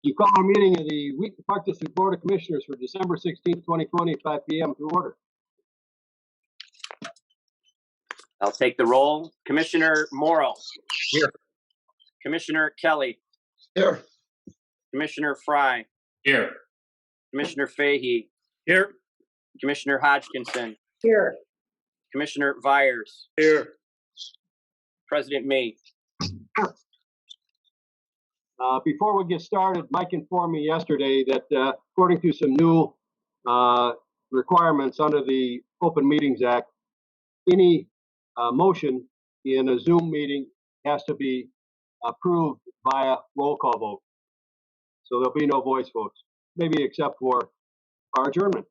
You call our meeting of the Wheaton Park District Board of Commissioners for December 16th, 2020, 5 p.m. to order. I'll take the roll. Commissioner Morrill. Here. Commissioner Kelly. Here. Commissioner Fry. Here. Commissioner Fahey. Here. Commissioner Hodgkinson. Here. Commissioner Vyers. Here. President May. Before we get started, Mike informed me yesterday that according to some new requirements under the Open Meetings Act, any motion in a Zoom meeting has to be approved via roll call vote. So there'll be no voice votes, maybe except for our adjournment.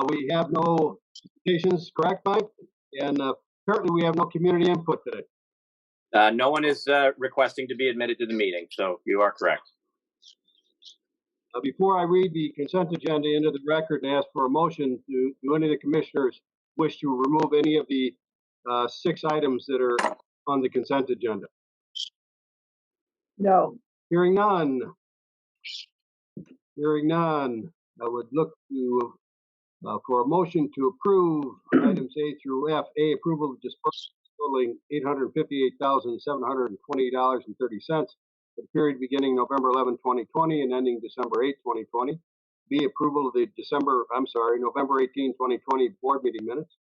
We have no presentations, correct, Mike? And apparently we have no community input today. No one is requesting to be admitted to the meeting, so you are correct. Before I read the consent agenda into the record and ask for a motion, do any of the commissioners wish to remove any of the 6 items that are on the consent agenda? No. Hearing none. Hearing none, I would look to for a motion to approve items A through F. A, approval of disbursements totaling $858,720.30 for the period beginning November 11, 2020 and ending December 8, 2020. B, approval of the November 18, 2020 board meeting minutes.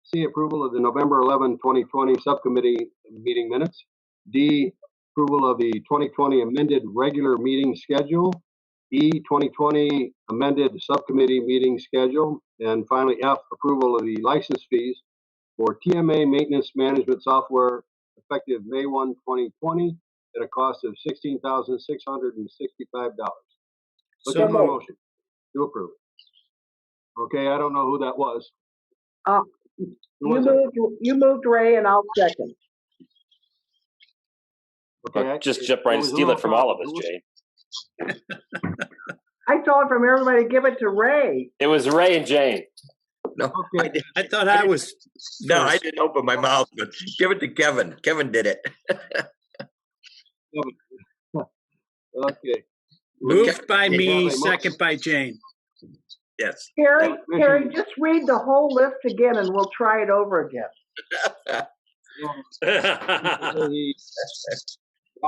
C, approval of the November 11, 2020 subcommittee meeting minutes. D, approval of the 2020 amended regular meeting schedule. E, 2020 amended subcommittee meeting schedule. And finally, F, approval of the license fees for TMA maintenance management software effective May 1, 2020 at a cost of $16,665. Looking for a motion to approve. Okay, I don't know who that was. You moved, Ray, and I'll second. Okay, just jump right and steal it from all of us, Jay. I told from everybody to give it to Ray. It was Ray and Jane. No, Okay. I thought I was. No, I didn't open my mouth, but give it to Kevin. Kevin did it. Okay. Moved by me, second by Jane. Yes. Harry, just read the whole list again and we'll try it over again.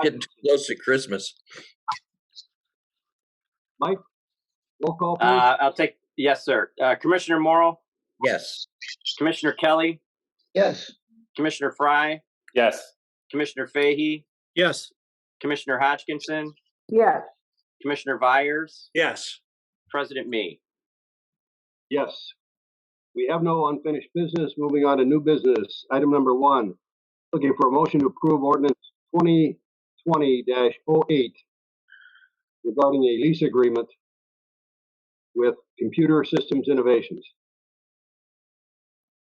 Getting too close to Christmas. Mike, roll call, please. I'll take, yes, sir. Commissioner Morrill. Yes. Commissioner Kelly. Yes. Commissioner Fry. Yes. Commissioner Fahey. Yes. Commissioner Hodgkinson. Yes. Commissioner Vyers. Yes. President Me. Yes. We have no unfinished business. Moving on to new business. Item number 1, looking for a motion to approve ordinance 2020-08 regarding a lease agreement with Computer Systems Innovations.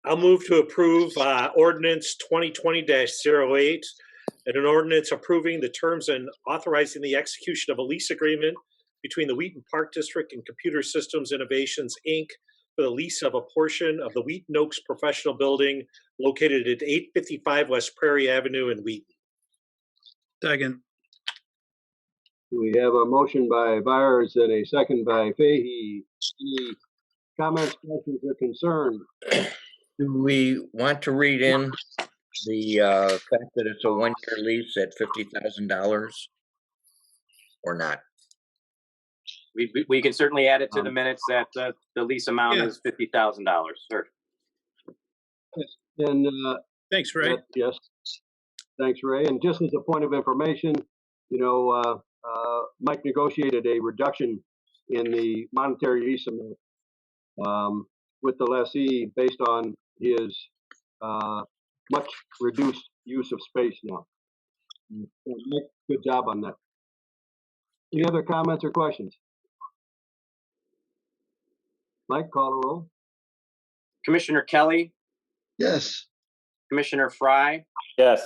I'll move to approve ordinance 2020-08 and an ordinance approving the terms and authorizing the execution of a lease agreement between the Wheaton Park District and Computer Systems Innovations, Inc. for the lease of a portion of the Wheaton Oaks Professional Building located at 855 West Prairie Avenue in Wheaton. Second. We have a motion by Byers and a second by Fahey. Any comments, questions, or concerns? Do we want to read in the fact that it's a 1-year lease at $50,000 or not? We can certainly add it to the minutes that the lease amount is $50,000, sir. And thanks, Ray. yes, thanks, Ray. And just as a point of information, Mike negotiated a reduction in the monetary lease amount with the lessee based on his much reduced use of space now. Mike, good job on that. Any other comments or questions? Mike, call the roll. Commissioner Kelly. Yes. Commissioner Fry. Yes.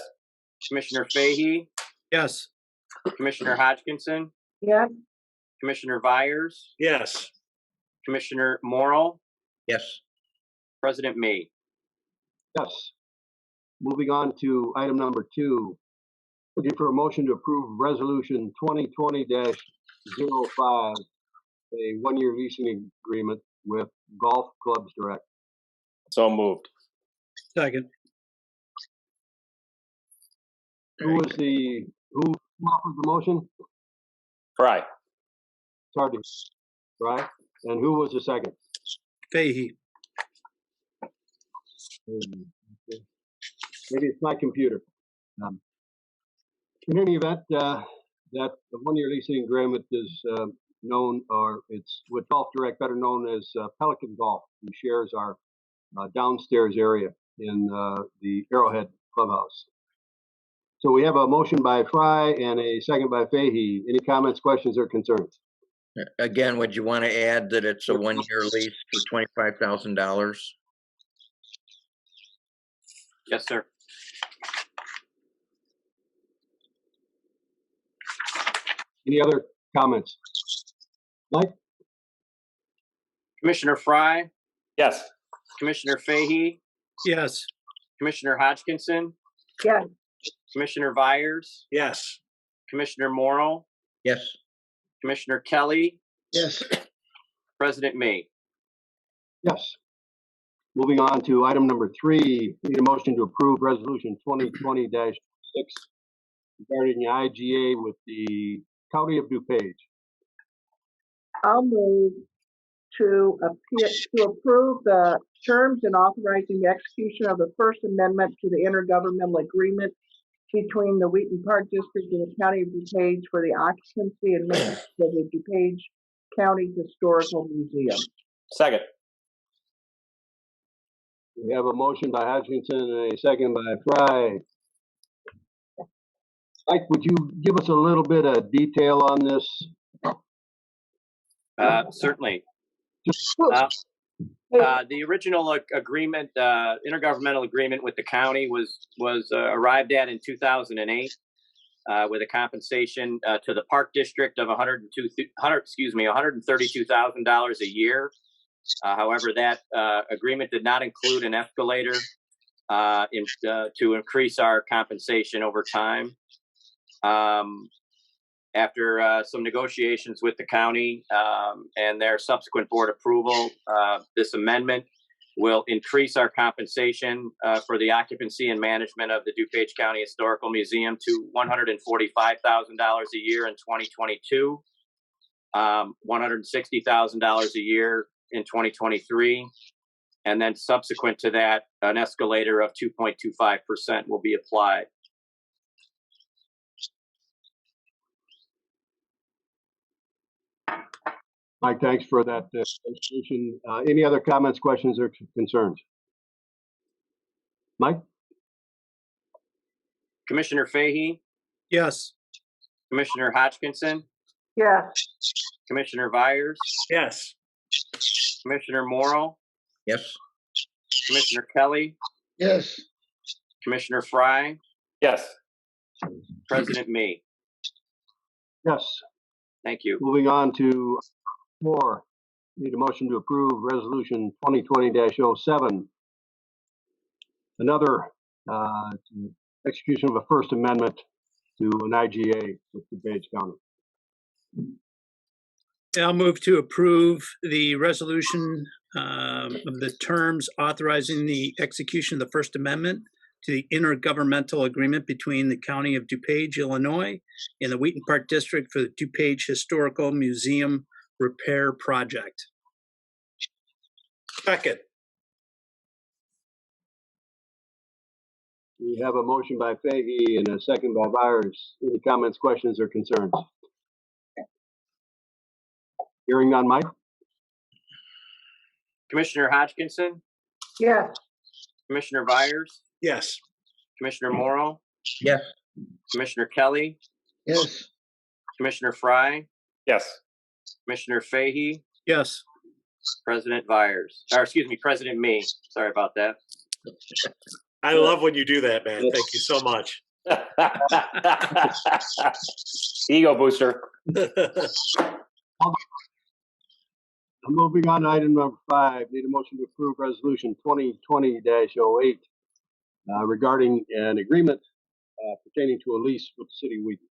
Commissioner Fahey. Yes. Commissioner Hodgkinson. Yes. Commissioner Vyers. Yes. Commissioner Morrill. Yes. President Me. Yes. Moving on to item number 2. Looking for a motion to approve resolution 2020-05, a one-year leasing agreement with Golf Clubs Direct. So moved. Second. Who offered the motion? Fry. It's hard to, right? And who was the second? Fahey. Maybe it's my computer. In any event, that the one-year leasing agreement is known, or it's with Golf Direct, better known as Pelican Golf, who shares our downstairs area in the Arrowhead Clubhouse. So we have a motion by Fry and a second by Fahey. Any comments, questions, or concerns? Again, would you want to add that it's a one-year lease for $25,000? Yes, sir. Any other comments? Mike? Commissioner Fry, Yes. Commissioner Fahey, Yes. Commissioner Hodgkinson, Yes. Commissioner Byers, Yes. Commissioner Morrow, Yes. Commissioner Kelly, Yes. President May. Yes. Moving on to item number 3, need a motion to approve resolution 2020-6 regarding the IGA with the County of DuPage. I'll move to approve the terms and authorizing the execution of the First Amendment to the intergovernmental agreement between the Wheaton Park District and the County of DuPage for the occupancy and maintenance of the DuPage County Historical Museum. Second. We have a motion by Hodgkinson and a second by Fry. Mike, would you give us a little bit of detail on this? Certainly. The original agreement, intergovernmental agreement with the county was arrived at in 2008 with a compensation to the Park District of $132,000 a year. However, that agreement did not include an escalator to increase our compensation over time. After some negotiations with the county and their subsequent board approval, this amendment will increase our compensation for the occupancy and management of the DuPage County Historical Museum to $145,000 a year in 2022, $160,000 a year in 2023, and then subsequent to that, an escalator of 2.25% will be applied. Mike, thanks for that explanation. Any other comments, questions, or concerns? Mike? Commissioner Fahey, Yes. Commissioner Hodgkinson, Yes. Commissioner Byers, Yes. Commissioner Morrow, Yes. Commissioner Kelly, Yes. Commissioner Fry, Yes. President May. Yes. Thank you. Moving on to 4, need a motion to approve resolution 2020-07. Another execution of a First Amendment to an IGA with DuPage County. I'll move to approve the resolution of the terms authorizing the execution of the First Amendment to the intergovernmental agreement between the County of DuPage, Illinois, and the Wheaton Park District for the DuPage Historical Museum Repair Project. Second. We have a motion by Fahey and a second by Byers. Any comments, questions, or concerns? Hearing none, Mike? Commissioner Hodgkinson, Yes. Commissioner Byers, Yes. Commissioner Morrow, Yes. Commissioner Kelly, Yes. Commissioner Fry, Yes. Commissioner Fahey, Yes. President May. Sorry about that. I love when you do that, man. Thank you so much. Ego booster. I'm moving on to item number 5. Need a motion to approve resolution 2020-08 regarding an agreement pertaining to a lease with the city of Wheaton.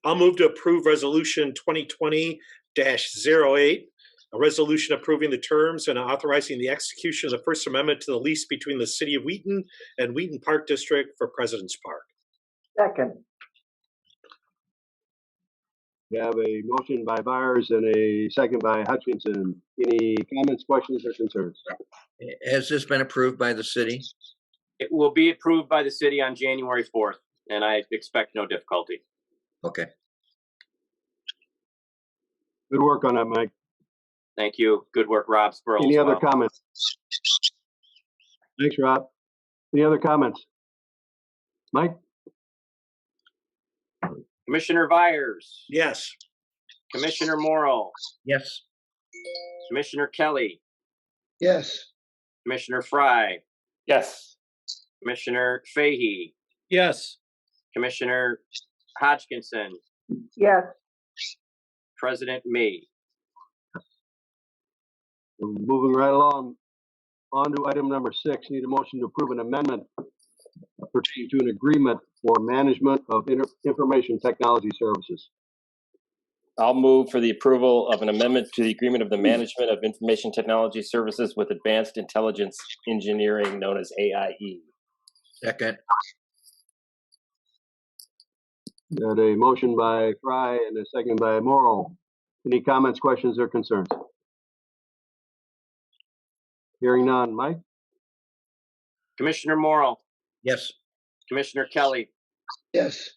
I'll move to approve Resolution 2020-08, a resolution approving the terms and authorizing the execution of the First Amendment to the lease between the City of Wheaton and Wheaton Park District for President's Park. Second. We have a motion by Byers and a second by Hutchinson. Any comments, questions, or concerns? Has this been approved by the city? It will be approved by the city on January 4th, and I expect no difficulty. Okay. Good work on that, Mike. Thank you. Good work, Rob Spurl. Any as other well. comments? Thanks, Rob. Any other comments? Mike? Commissioner Byers, Yes. Commissioner Morrill, Yes. Commissioner Kelly, yes, Commissioner Fry, Yes. Commissioner Fahey, Yes. Commissioner Hodgkinson, Yes. President Me. We're moving right along. On to item number 6. Need a motion to approve an amendment pertaining to an agreement for management of information technology services. I'll move for the approval of an amendment to the agreement of the management of information technology services with advanced intelligence engineering known as AIE. Second. Got a motion by Fry and a second by Morrill. Any comments, questions, or concerns? Hearing none. Mike? Commissioner Morrill, Yes. Commissioner Kelly, yes,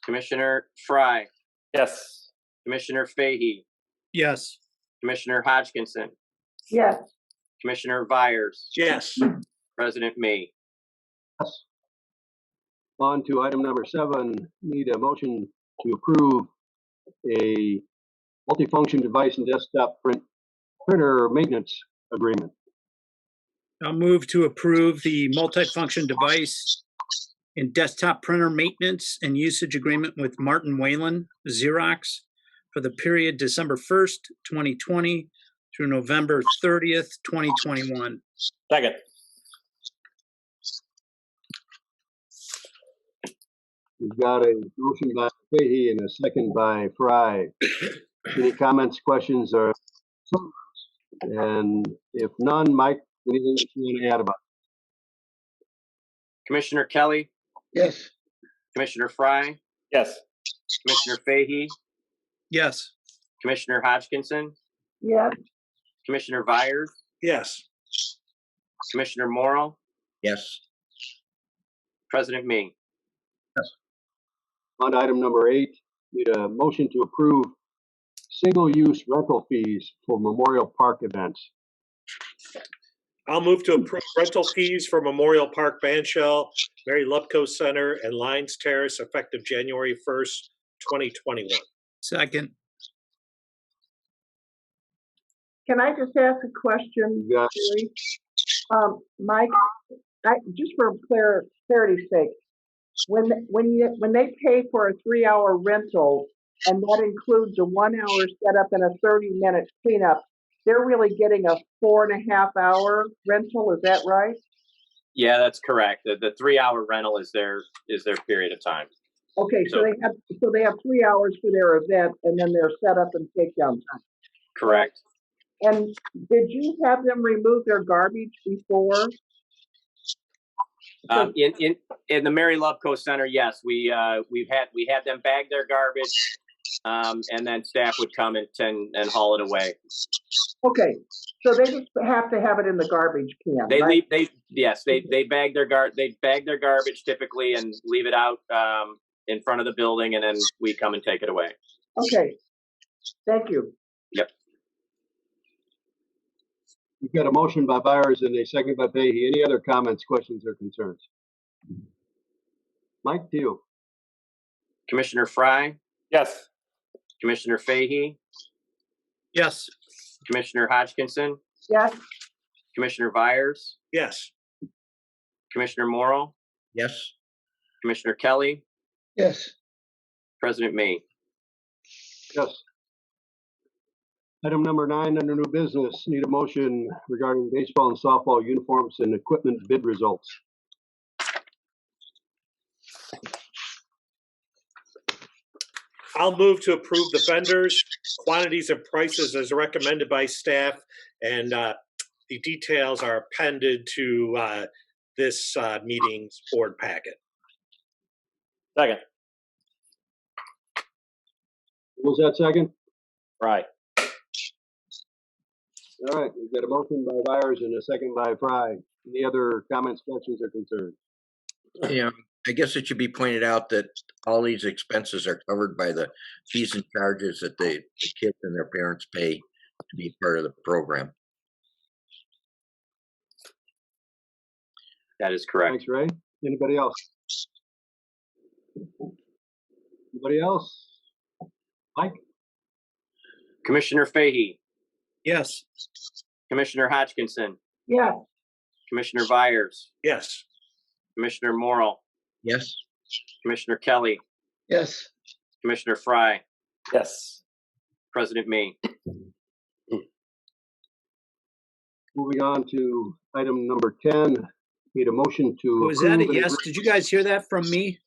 Commissioner Fry, Yes. Commissioner Fahey, Yes. Commissioner Hodgkinson, Yes. Commissioner Byers, Yes. President Me. Yes. On to item number 7. Need a motion to approve a multifunction device and desktop printer maintenance agreement. I'll move to approve the multifunction device and desktop printer maintenance and usage agreement with Martin Whalen, Xerox, for the period December 1st, 2020 through November 30th, 2021. Second. We've got a motion by Fahey and a second by Fry. Any comments, questions, or and if none, Mike, anything that you want to add about Commissioner Kelly, yes, Commissioner Fry, Yes. Commissioner Fahey, Yes. Commissioner Hodgkinson, Yes. Commissioner Byers, Yes. Commissioner Morrill, Yes. President Me. on to item number 8? Need a motion to approve single-use rental fees for Memorial Park events. I'll move to approve rental fees for Memorial Park Bandshell, Mary Lupko Center, and Lions Terrace effective January 1st, 2021. Second. Can I just ask a question, You got Jerry? Mike, just for clarity's sake, when they pay for a 3-hour rental, and that includes a 1-hour setup and a 30-minute cleanup, they're really getting a 4.5-hour rental. Is that right? Yeah, that's correct. The 3-hour rental is their period of time. Okay, so So- they have 3 hours for their event, and then their setup and takedown time. Correct. And did you have them remove their garbage before? In the Mary Lupko Center, yes, we had them bag their garbage, and then staff would come and haul it away. Okay, so they just have to have it in the garbage can, They right? they bag their garbage typically and leave it out in front of the building, and then we come and take it away. Okay, thank you. Yep. We've got a motion by Byers and a second by Fahey. Any other comments, questions, or concerns? Mike, to you. Commissioner Fry, Yes. Commissioner Fahey, Yes. Commissioner Hodgkinson, Yes, Commissioner Byers, Yes. Commissioner Morrill, Yes. Commissioner Kelly, yes, President Me. Yes. Item number 9 under new business. Need a motion regarding baseball and softball uniforms and equipment bid results. I'll move to approve the vendors, quantities, and prices as recommended by staff, and the details are appended to this meeting's board packet. Second. Who was that second? Right. All right, we've got a motion by Byers and a second by Fry. Any other comments, questions, or concerns? Yeah, I guess it should be pointed out that all these expenses are covered by the fees and charges that the kids and their parents pay to be part of the program. That is correct. Thanks, Ray. Anybody else? Anybody else? Mike? Commissioner Fahey, Yes. Commissioner Hodgkinson, yes, Commissioner Byers, Yes. Commissioner Morrill, Yes? Commissioner Kelly, yes, Commissioner Fry, Yes. President Mee. Moving on to item number 10, need a motion to. Was that a approve and yes? agree- Did you guys hear that from me?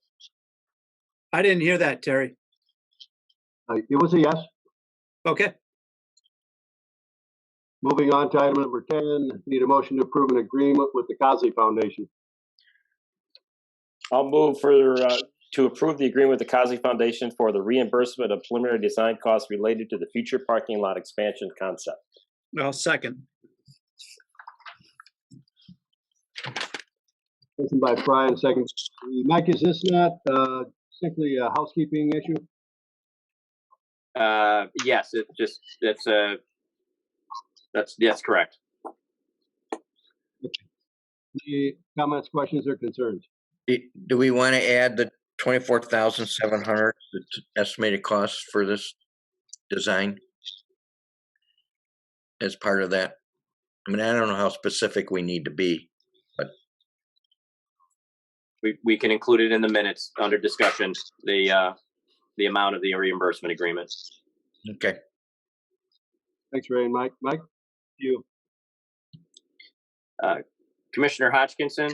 I didn't hear that, Terry. It was a yes. Okay. Moving on to item number 10, need a motion to approve an agreement with the Cosley Foundation. I'll move to approve the agreement with the Cosley Foundation for the reimbursement of preliminary design costs related to the future parking lot expansion concept. Well, second. Motion by Fry and second. Mike, is this not simply a housekeeping issue? Yes, it just, that's correct. Any comments, questions, or concerns? Do we want to add the 24,700 estimated cost for this design as part of that? I mean, I don't know how specific we need to be, but We can include it in the minutes under discussion, the amount of the reimbursement agreement. okay. Thanks, Ray and Mike. Mike, you. Commissioner Hodgkinson,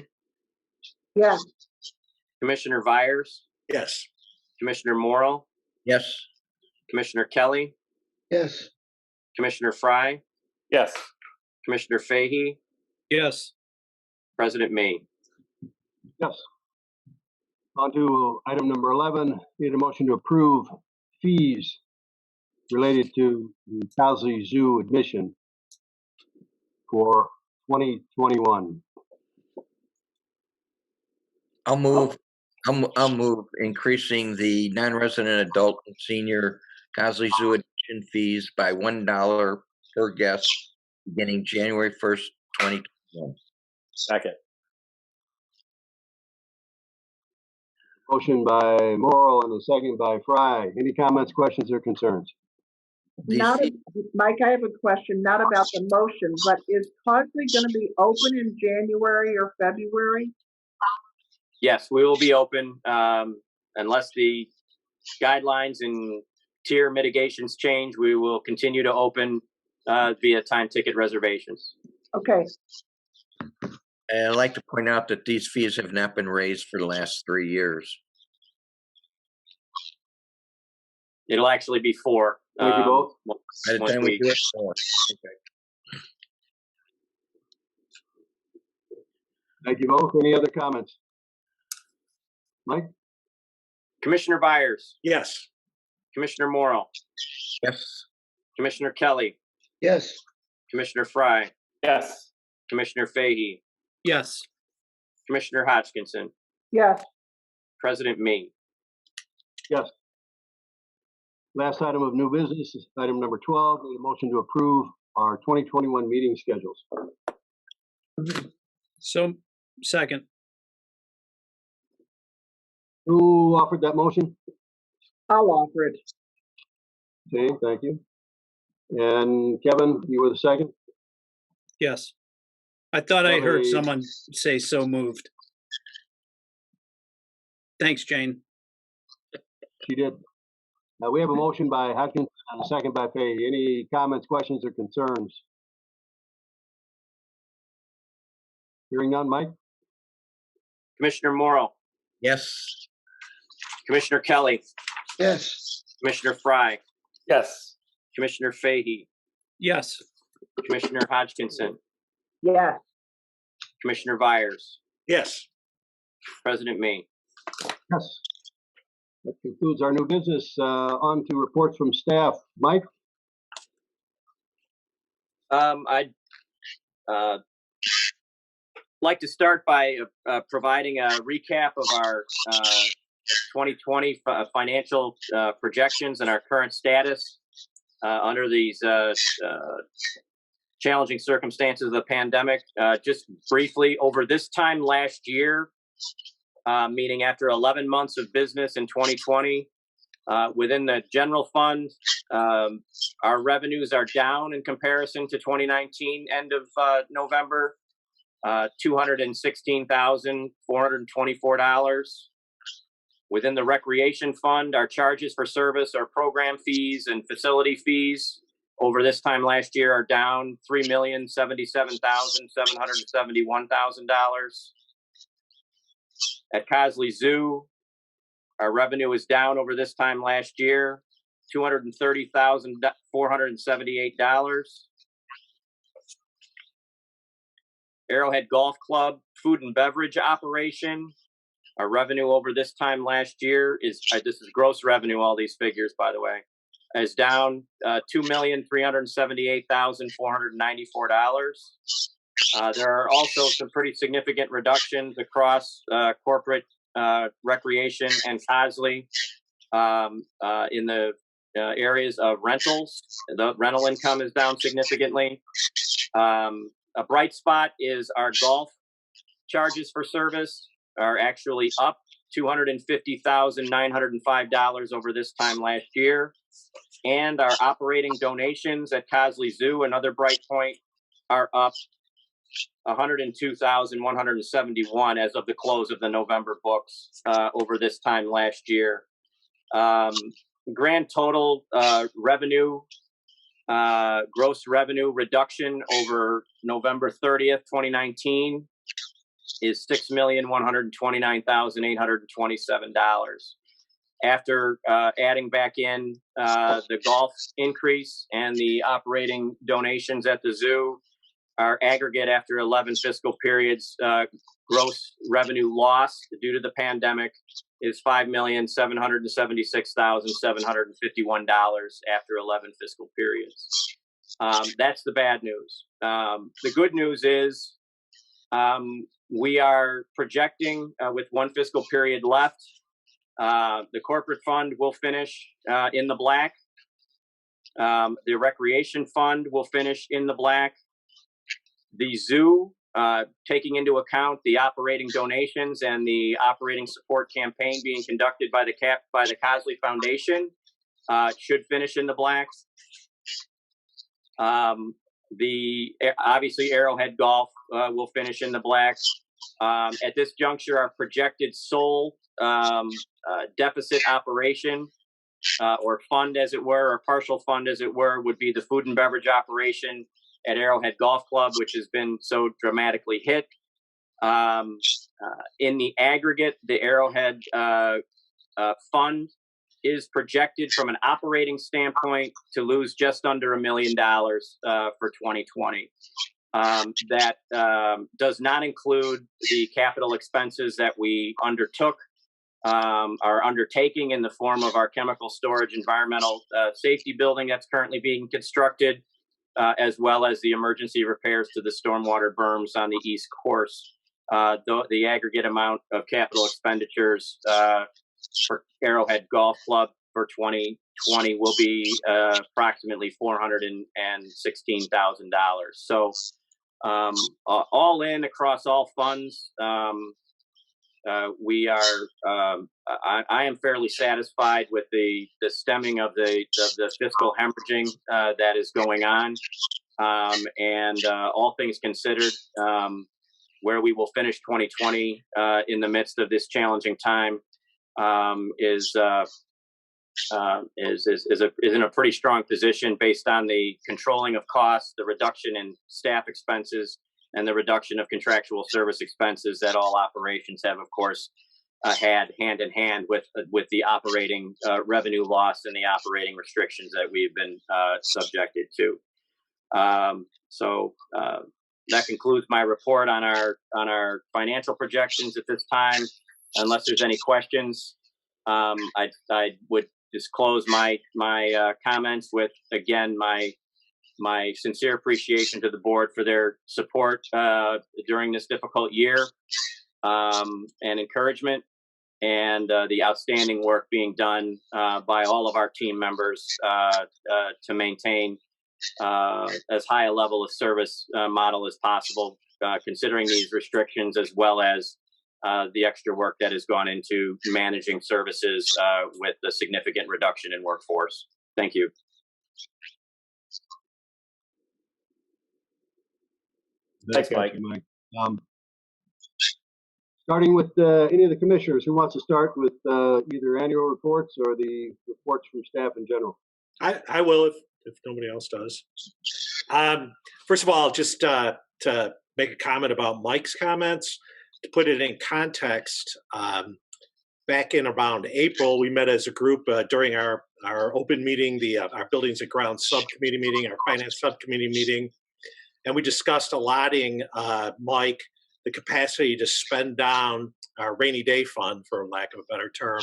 yes, Commissioner Byers, Yes. Commissioner Morrill, Yes. Commissioner Kelly, yes, Commissioner Fry, Yes. Commissioner Fahey, Yes. President Mee. Yes. On to item number 11, need a motion to approve fees related to the Cosley Zoo admission for 2021. I'll move. I'll move increasing the non-resident adult and senior Cosley Zoo admission fees by $1 per guest beginning January 1st, 2021. Second. Motion by Morrill and a second by Fry. Any comments, questions, or concerns? These not, fees- Mike, I have a question, not about the motion, but is Cosley gonna be open in January or February? Yes, we will be open unless the guidelines and tier mitigations change. We will continue to open via time ticket reservations. Okay, And I'd like to point out that these fees have not been raised for the last 3 years. It'll actually be 4. Thank you both. By the once time we do it, oh, Thank you both. Any other comments? Mike? Commissioner Byers, Yes. Commissioner Morrill, yes. Commissioner Kelly, yes, Commissioner Fry, Yes. Commissioner Fahey, Yes. Commissioner Hodgkinson, yes, President Mee. Yes. Last item of new business is item number 12, need a motion to approve our 2021 meeting schedules. So, second. Who offered that motion? I'll offer it. Okay, thank you. And Kevin, you were the second? Yes. I thought I heard Okay. someone say so moved. Thanks, Jane. She did. We have a motion by Hodgkinson and a second by Fahey. Any comments, questions, or concerns? Hearing none, Mike? Commissioner Morrill, Yes. Commissioner Kelly, yes, Commissioner Fry, Yes. Commissioner Fahey, Yes. Commissioner Hodgkinson, yes, Commissioner Byers, Yes. President Me. Yes. That concludes our new business. On to reports from staff. Mike? I'd like to start by providing a recap of our 2020 financial projections and our current status under these challenging circumstances of the pandemic. Just briefly, over this time last year, meaning after 11 months of business in 2020, within the general fund, our revenues are down in comparison to 2019 end of November, $216,424. Within the recreation fund, our charges for service, our program fees and facility fees over this time last year are down $3,077,771,000. At Cosley Zoo, our revenue is down over this time last year, $230,478. Arrowhead Golf Club food and beverage operation, our revenue over this time last year is, this is gross revenue, all these figures, by the way, is down $2,378,494. There are also some pretty significant reductions across corporate, recreation, and Cosley in the areas of rentals. The rental income is down significantly. A bright spot is our golf charges for service are actually up $250,905 over this time last year. And our operating donations at Cosley Zoo, another bright point, are up $102,171 as of the close of the November books over this time last year. Grand total revenue, gross revenue reduction over November 30th, 2019 is $6,129,827. After adding back in the golf increase and the operating donations at the zoo, our aggregate after 11 fiscal periods gross revenue loss due to the pandemic is $5,776,751 after 11 fiscal periods. That's the bad news. The good news is we are projecting with one fiscal period left, the corporate fund will finish in the black. The recreation fund will finish in the black. The zoo, taking into account the operating donations and the operating support campaign being conducted by the Cosley Foundation, should finish in the black. Obviously Arrowhead Golf will finish in the black. At this juncture, our projected sole deficit operation or fund, as it were, or partial fund, as it were, would be the food and beverage operation at Arrowhead Golf Club, which has been so dramatically hit. In the aggregate, the Arrowhead fund is projected from an operating standpoint to lose just under $1 million for 2020. That does not include the capital expenses that we undertook, are undertaking in the form of our chemical storage environmental safety building that's currently being constructed, as well as the emergency repairs to the stormwater berms on the east course. The aggregate amount of capital expenditures for Arrowhead Golf Club for 2020 will be approximately $416,000. So all in across all funds, we are. I am fairly satisfied with the stemming of the fiscal hemorrhaging that is going on, and all things considered, where we will finish 2020 in the midst of this challenging time is in a pretty strong position based on the controlling of costs, the reduction in staff expenses, and the reduction of contractual service expenses that all operations have, of course, had hand in hand with the operating revenue loss and the operating restrictions that we've been subjected to. So that concludes my report on our financial projections at this time. Unless there's any questions, I would just close my comments with, again, my sincere appreciation to the board for their support during this difficult year, and encouragement, and the outstanding work being done by all of our team members to maintain as high a level of service model as possible, considering these restrictions, as well as the extra work that has gone into managing services with the significant reduction in workforce. Thank you. Thanks, Mike. Starting with any of the commissioners, who wants to start with either annual reports or the reports from staff in general? I will if nobody else does. First of all, just to make a comment about Mike's comments, to put it in context, back in around April, we met as a group during our open meeting, our Buildings and Grounds subcommittee meeting, our finance subcommittee meeting, and we discussed allotting Mike the capacity to spend down our rainy day fund, for lack of a better term,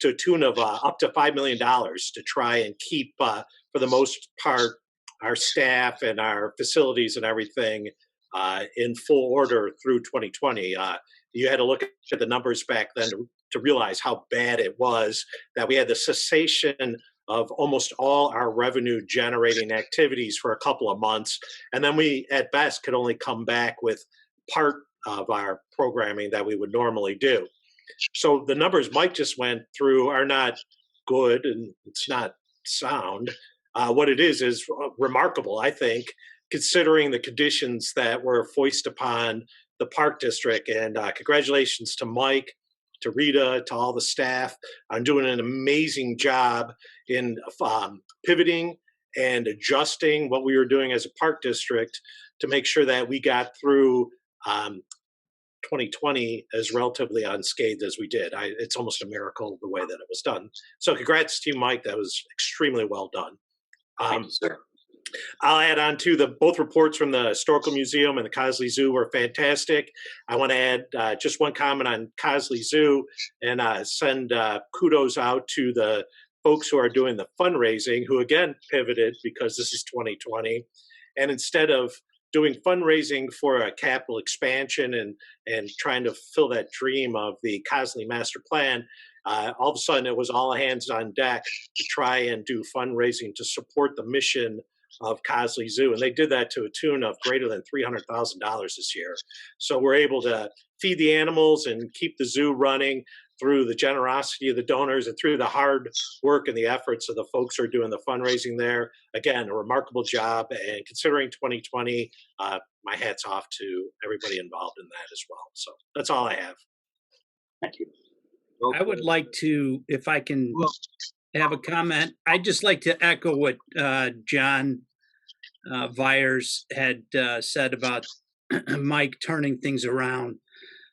to a tune of up to $5 million to try and keep, for the most part, our staff and our facilities and everything in full order through 2020. You had to look at the numbers back then to realize how bad it was, that we had the cessation of almost all our revenue generating activities for a couple of months. And then we, at best, could only come back with part of our programming that we would normally do. So the numbers Mike just went through are not good, and it's not sound. What it is remarkable, I think, considering the conditions that were foisted upon the Park District. And congratulations to Mike, to Rita, to all the staff on doing an amazing job in pivoting and adjusting what we were doing as a Park District to make sure that we got through 2020 as relatively unscathed as we did. It's almost a miracle the way that it was done. So congrats to you, Mike. That was extremely well done. Thank you, sir. I'll add on to both reports from the Historical Museum and the Cosley Zoo were fantastic. I want to add just one comment on Cosley Zoo and send kudos out to the folks who are doing the fundraising, who again pivoted because this is 2020. And instead of doing fundraising for a capital expansion and trying to fulfill that dream of the Cosley Master Plan, all of a sudden it was all hands on deck to try and do fundraising to support the mission of Cosley Zoo. And they did that to a tune of greater than $300,000 this year. So we're able to feed the animals and keep the zoo running through the generosity of the donors and through the hard work and the efforts of the folks who are doing the fundraising there. Again, a remarkable job. And considering 2020, my hat's off to everybody involved in that as well. So that's all I have. Thank you. I would like to, if I can have a comment, I'd just like to echo what John Vyers had said about Mike turning things around.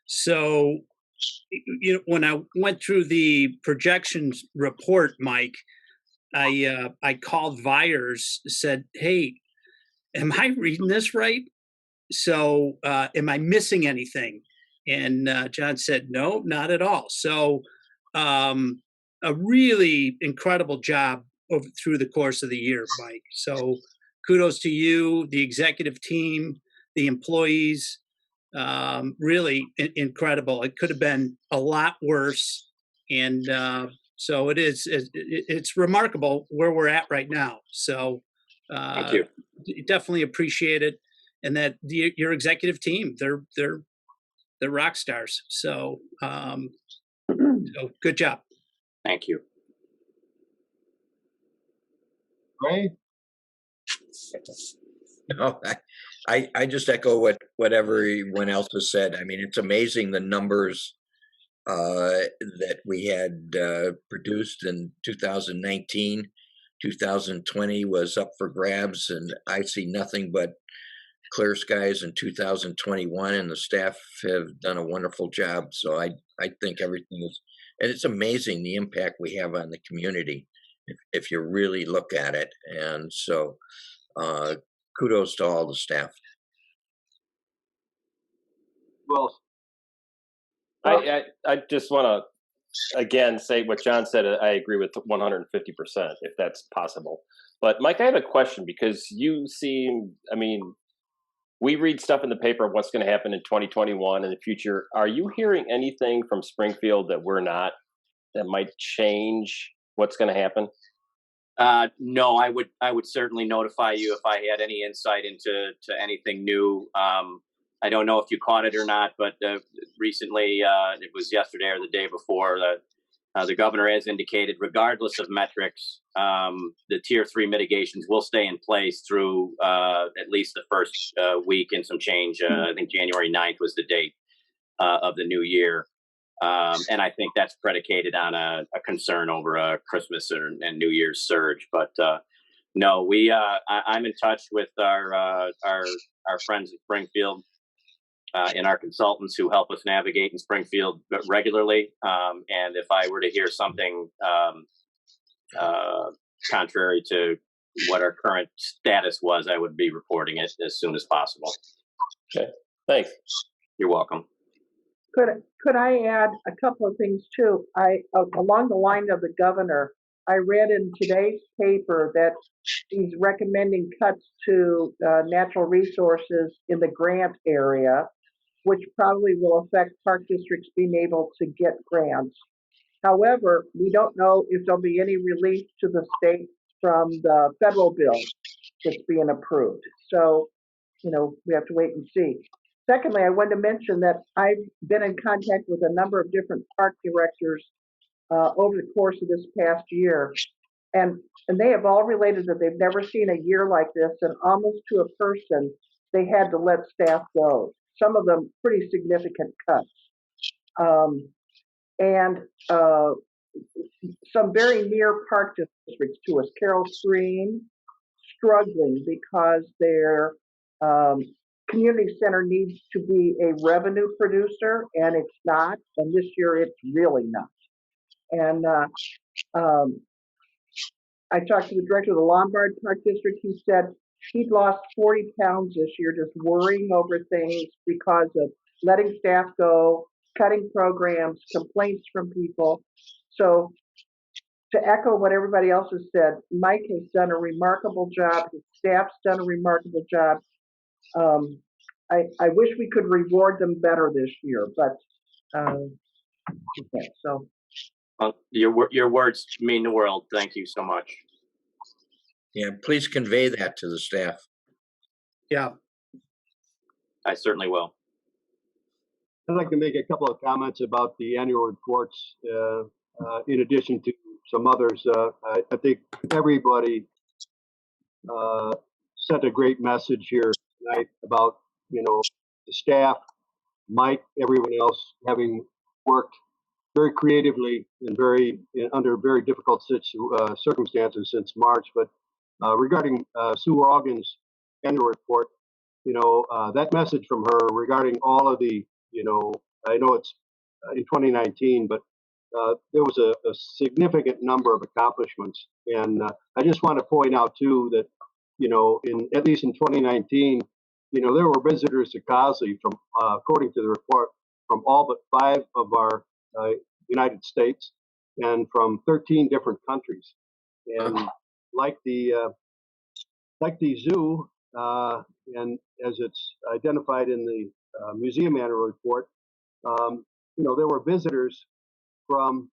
So, when I went through the projections report, Mike, I called Vyers, said, "Hey, am I reading this right? So, am I missing anything?" And John said, "No, not at all." So, a really incredible job through the course of the year, Mike. So, kudos to you, the executive team, the employees. Really incredible. It could have been a lot worse. And so it's remarkable where we're at right now. So Thank you. Definitely appreciate it. And that your executive team, they're rock stars. So, so good job. Thank you. Ray? No, I just echo what everyone else has said. I mean, it's amazing the numbers that we had produced in 2019. 2020 was up for grabs, and I see nothing but clear skies in 2021, and the staff have done a wonderful job. So I think everything is, and it's amazing the impact we have on the community if you really look at it. And so, kudos to all the staff. Well, I just want to again say what John said. I agree with 150% if that's possible. But Mike, I have a question because you seem, I mean, we read stuff in the paper of what's going to happen in 2021 in the future. Are you hearing anything from Springfield that we're not, that might change what's going to happen? No, I would certainly notify you if I had any insight into anything new. I don't know if you caught it or not, but recently, it was yesterday or the day before, the governor has indicated, regardless of metrics, the tier 3 mitigations will stay in place through at least the first week and some change. I think January 9th was the date of the new year. And I think that's predicated on a concern over a Christmas and New Year's surge. But no, I'm in touch with our friends in Springfield and our consultants who help us navigate in Springfield regularly. And if I were to hear something contrary to what our current status was, I would be reporting it as soon as possible. Okay, thanks. You're welcome. Could I add a couple of things too? Along the line of the governor, I read in today's paper that he's recommending cuts to natural resources in the grant area, which probably will affect park districts being able to get grants. However, we don't know if there'll be any relief to the state from the federal bill that's being approved. So, we have to wait and see. Secondly, I wanted to mention that I've been in contact with a number of different park directors over the course of this past year, and they have all related that they've never seen a year like this, and almost to a person, they had to let staff go. Some of them pretty significant cuts, and some very near park districts to us, Carroll Stream, struggling because their community center needs to be a revenue producer, and it's not. And this year, it's really not. And I talked to the director of the Lombard Park District. He said he'd lost 40 pounds this year just worrying over things because of letting staff go, cutting programs, complaints from people. So to echo what everybody else has said, Mike has done a remarkable job. His staff's done a remarkable job. I wish we could reward them better this year, but okay, so. Your words mean the world. Thank you so much. Yeah, please convey that to the staff. Yeah. I certainly will. I'd like to make a couple of comments about the annual reports, in addition to some others. I think everybody sent a great message here tonight about, the staff, Mike, everyone else having worked very creatively and under very difficult circumstances since March. But regarding Sue Organ's annual report, that message from her regarding all of the, I know it's in 2019, but there was a significant number of accomplishments. And I just want to point out too that, at least in 2019, there were visitors to Cosley from, according to the report, from all but 5 of our United States and from 13 different countries. And like the zoo, and as it's identified in the museum annual report, there were visitors from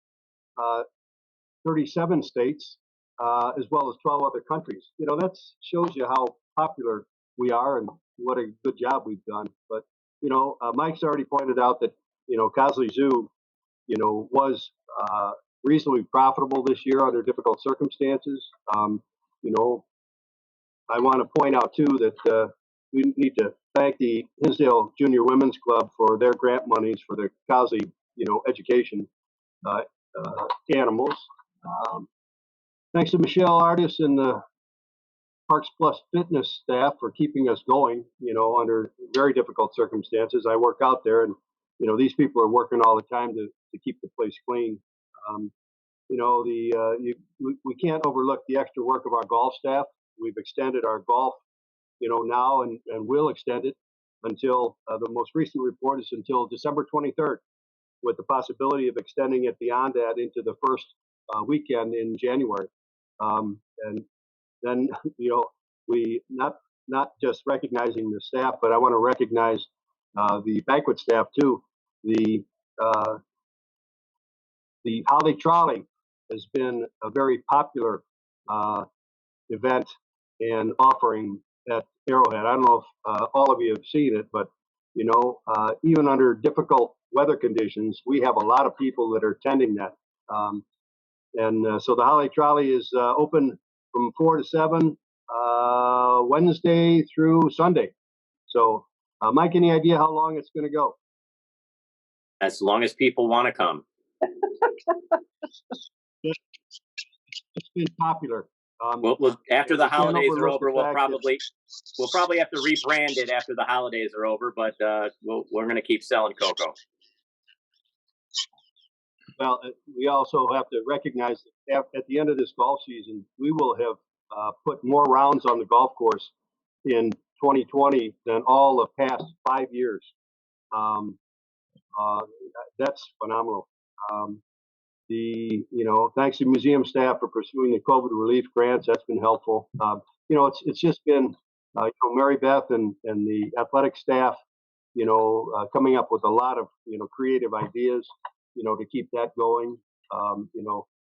37 states, as well as 12 other countries. That shows you how popular we are and what a good job we've done. But, Mike's already pointed out that, Cosley Zoo, was reasonably profitable this year under difficult circumstances. I want to point out, too, that we need to thank the Hinsdale Junior Women's Club for their grant monies for the Cosley, education animals. Thanks to Michelle Artis and the Parks Plus Fitness staff for keeping us going, under very difficult circumstances. I work out there, and these people are working all the time to keep the place clean. We can't overlook the extra work of our golf staff. We've extended our golf, now and will extend it until the most recent report is until December 23rd, with the possibility of extending it beyond that into the first weekend in January. And then, we not just recognizing the staff, but I want to recognize the banquet staff too. The Holiday Trolley has been a very popular event and offering at Arrowhead. I don't know if all of you have seen it, but even under difficult weather conditions, we have a lot of people that are attending that. So the Holiday Trolley is open from 4 to 7, Wednesday through Sunday. So, Mike, any idea how long it's going to go? As long as people want to come. It's been popular. After the holidays are over, we'll fact probably have to rebrand it after the holidays are over, but we're going to keep selling cocoa. Well, we also have to recognize that at the end of this golf season, we will have put more rounds on the golf course in 2020 than all the past 5 years. That's phenomenal. Thanks to museum staff for pursuing the COVID relief grants. That's been helpful. It's just been, Mary Beth and the athletic staff, coming up with a lot of, creative ideas, to keep that going.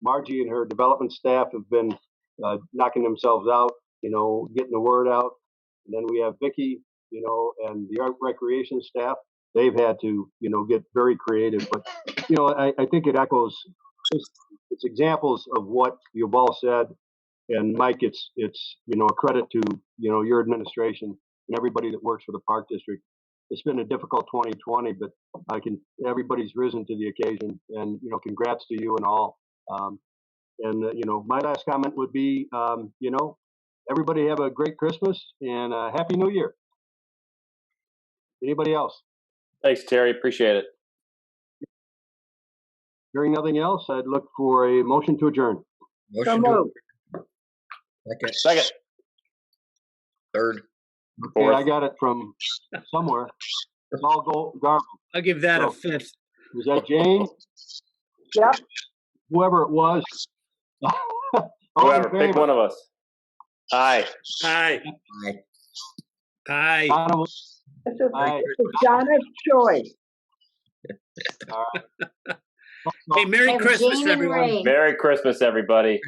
Margie and her development staff have been knocking themselves out, getting the word out. And then we have Vicky, and the art recreation staff. They've had to, get very creative. But, I think it echoes, it's examples of what you've all said. And Mike, it's a credit to, your administration and everybody that works for the Park District. It's been a difficult 2020, but everybody's risen to the occasion, and, congrats to you and all. My last comment would be, everybody have a great Christmas and a Happy New Year. Anybody else? Thanks, Terry. Appreciate it. Hearing nothing else, I'd look for a motion to adjourn. Motion to second. Third. Okay, I got it from somewhere. It's all garbled. I'll give that a fifth. Was that Jane? Yep. Whoever it was. Whoever, pick one of us. Aye. Aye. Aye. This is Donna's choice. All right. Hey, Merry And Christmas, Jane and everyone. Ray. Merry Christmas, everybody.